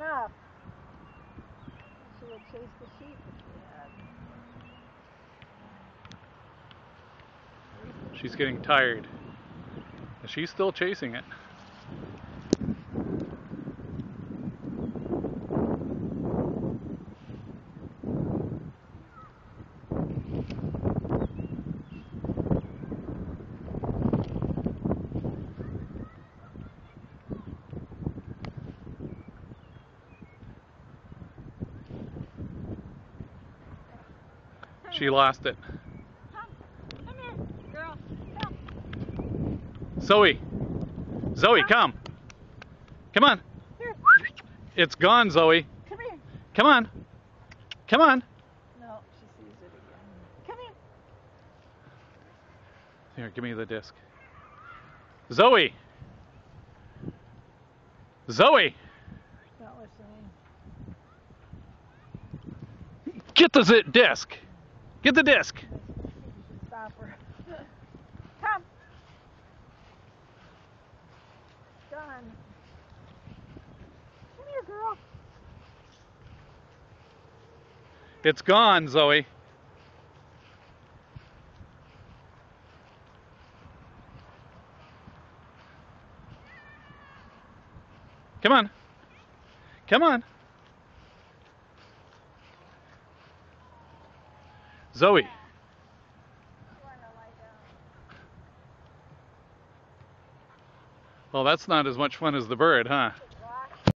enough. She would chase the sheep if she had. She's getting tired. She's still chasing it. She lost it. Come here, girl. Come. Zoe! Zoe, come! Come on! Here. It's gone, Zoe. Come here. Come on! Come on! No, she sees it again. Come here. Here, give me the disc. Zoe! Zoe! Not listening. Get the disc! Get the disc! You should stop her. Come. Done. Come here, girl. It's gone, Zoe. Come on. Come on. Zoe. Well, that's not as much fun as the bird, huh?